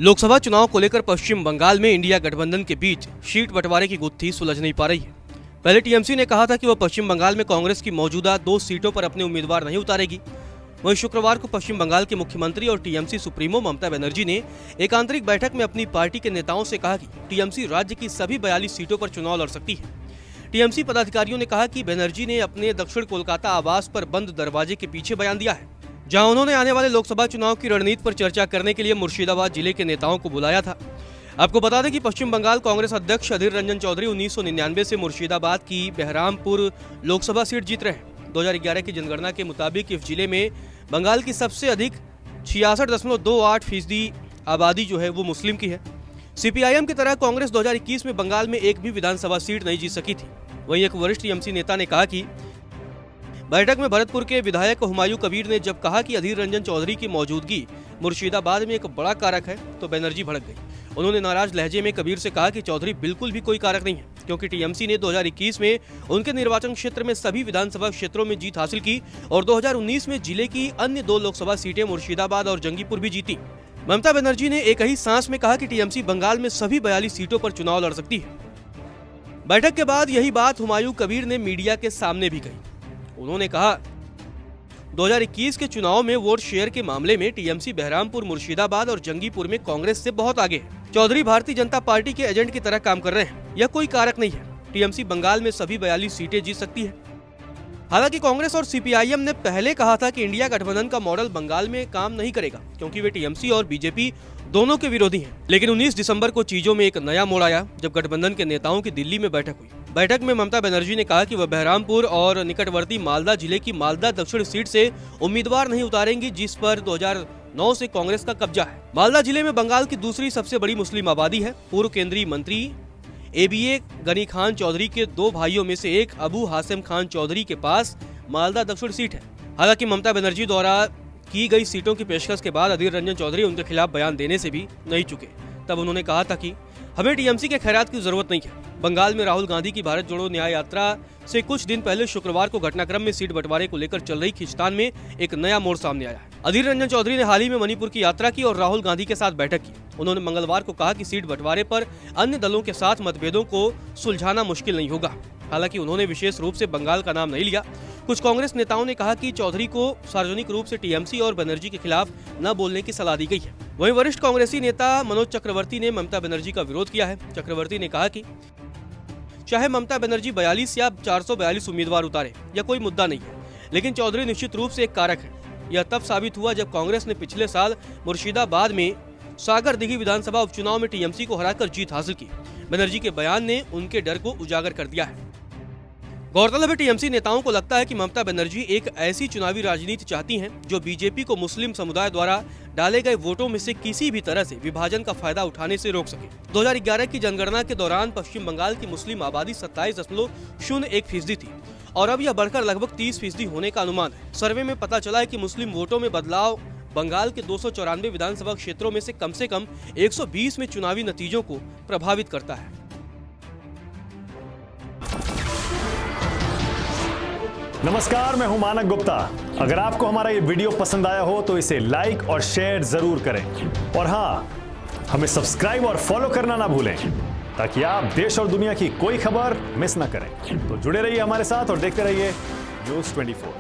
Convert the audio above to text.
लोकसभा चुनाव को लेकर पश्चिम बंगाल में इंडिया गठबंधन के बीच सीट बंटवारे की गुत्थी सुलझ नहीं पा रही है। पहले टीएमसी ने कहा था कि वह पश्चिम बंगाल में कांग्रेस की मौजूदा 2 सीटों पर अपने उम्मीदवार नहीं उतारेगी। वहीं शुक्रवार को पश्चिम बंगाल के मुख्यमंत्री और टीएमसी सुप्रीमो ममता बनर्जी ने एक आंतरिक बैठक में अपनी पार्टी के नेताओं से कहा कि टीएमसी राज्य की सभी 42 सीटों पर चुनाव लड़ सकती है। टीएमसी पदाधिकारियों ने कहा कि बनर्जी ने अपने दक्षिण कोलकाता आवास पर बंद दरवाजे के पीछे बयान दिया है, जहां उन्होंने आने वाले लोकसभा चुनाव की रणनीति पर चर्चा करने के लिए मुर्शिदाबाद जिले के नेताओं को बुलाया था। आपको बता दें कि पश्चिम बंगाल कांग्रेस अध्यक्ष अधीर रंजन चौधरी 1999 से मुर्शिदाबाद की बहरामपुर लोकसभा सीट जीत रहे हैं। 2011 की जनगणना के मुताबिक इस जिले में बंगाल की सबसे अधिक 66.28% आबादी जो है वो मुस्लिम की है। सीपीआईएम की तरह कांग्रेस 2021 में बंगाल में एक भी विधानसभा सीट नहीं जीत सकी थी। वहीं एक वरिष्ठ टीएमसी नेता ने कहा कि बैठक में भरतपुर के विधायक हुमायूं कबीर ने जब कहा कि अधीर रंजन चौधरी की मौजूदगी मुर्शिदाबाद में एक बड़ा कारक है तो बनर्जी भड़क गई। उन्होंने नाराज लहजे में कबीर से कहा कि चौधरी बिल्कुल भी कोई कारक नहीं है, क्योंकि टीएमसी ने 2021 में उनके निर्वाचन क्षेत्र में सभी विधानसभा क्षेत्रों में जीत हासिल की और 2019 में जिले की अन्य 2 लोकसभा सीटें मुर्शिदाबाद और जंगीपुर भी जीती। ममता बनर्जी ने एक ही सांस में कहा कि टीएमसी बंगाल में सभी 42 सीटों पर चुनाव लड़ सकती है। बैठक के बाद यही बात हुमायूं कबीर ने मीडिया के सामने भी कही। उन्होंने कहा 2021 के चुनाव में वोट शेयर के मामले में टीएमसी बहरामपुर, मुर्शिदाबाद और जंगीपुर में कांग्रेस से बहुत आगे है। चौधरी भारतीय जनता पार्टी के एजेंट की तरह काम कर रहे हैं। यह कोई कारक नहीं है। टीएमसी बंगाल में सभी 42 सीटें जीत सकती है। हालांकि कांग्रेस और सीपीआईएम ने पहले कहा था कि इंडिया गठबंधन का मॉडल बंगाल में काम नहीं करेगा, क्योंकि वे टीएमसी और बीजेपी दोनों के विरोधी हैं। लेकिन 19 दिसंबर को चीजों में एक नया मोड़ आया, जब गठबंधन के नेताओं की दिल्ली में बैठक हुई। बैठक में ममता बनर्जी ने कहा कि वह बहरामपुर और निकटवर्ती मालदा जिले की मालदा दक्षिण सीट से उम्मीदवार नहीं उतारेंगी, जिस पर 2009 से कांग्रेस का कब्जा है। मालदा जिले में बंगाल की दूसरी सबसे बड़ी मुस्लिम आबादी है। पूर्व केंद्रीय मंत्री एबीए गनी खान चौधरी के 2 भाइयों में से एक अबू हासिम खान चौधरी के पास मालदा दक्षिण सीट है। हालांकि ममता बनर्जी द्वारा की गई सीटों की पेशकश के बाद अधीर रंजन चौधरी उनके खिलाफ बयान देने से भी नहीं चुके। तब उन्होंने कहा था कि हमें टीएमसी के खैरात की जरूरत नहीं है। बंगाल में राहुल गांधी की भारत जोड़ो न्याय यात्रा से कुछ दिन पहले शुक्रवार को घटनाक्रम में सीट बंटवारे को लेकर चल रही खींचतान में एक नया मोड़ सामने आया है। अधीर रंजन चौधरी ने हाल ही में मणिपुर की यात्रा की और राहुल गांधी के साथ बैठक की। उन्होंने मंगलवार को कहा कि सीट बंटवारे पर अन्य दलों के साथ मतभेदों को सुलझाना मुश्किल नहीं होगा। हालांकि उन्होंने विशेष रूप से बंगाल का नाम नहीं लिया। कुछ कांग्रेस नेताओं ने कहा कि चौधरी को सार्वजनिक रूप से टीएमसी और बनर्जी के खिलाफ न बोलने की सलाह दी गई है। वहीं वरिष्ठ कांग्रेसी नेता मनोज चक्रवर्ती ने ममता बनर्जी का विरोध किया है। चक्रवर्ती ने कहा कि चाहे ममता बनर्जी 42 या 442 उम्मीदवार उतारे, यह कोई मुद्दा नहीं है, लेकिन चौधरी निश्चित रूप से एक कारक है। यह तब साबित हुआ जब कांग्रेस ने पिछले साल मुर्शिदाबाद में सागर दिघी विधानसभा उपचुनाव में टीएमसी को हराकर जीत हासिल की। बनर्जी के बयान ने उनके डर को उजागर कर दिया है। गौरतलब है, टीएमसी नेताओं को लगता है कि ममता बनर्जी एक ऐसी चुनावी राजनीति चाहती हैं जो बीजेपी को मुस्लिम समुदाय द्वारा डाले गए वोटों में से किसी भी तरह से विभाजन का फायदा उठाने से रोक सके। 2011 की जनगणना के दौरान पश्चिम बंगाल की मुस्लिम आबादी 27.01% थी और अब यह बढ़कर लगभग 30% होने का अनुमान है। सर्वे में पता चला है कि मुस्लिम वोटों में बदलाव बंगाल के 294 विधानसभा क्षेत्रों में से कम 120 में चुनावी नतीजों को प्रभावित करता है। नमस्कार, मैं हूं मानक गुप्ता। अगर आपको हमारा ये वीडियो पसंद आया हो तो इसे लाइक और शेयर जरूर करें और हाँ, हमें सब्सक्राइब और फॉलो करना ना भूलें, ताकि आप देश और दुनिया की कोई खबर मिस ना करें। तो जुड़े रहिए हमारे साथ और देखते रहिए न्यूज़ 24।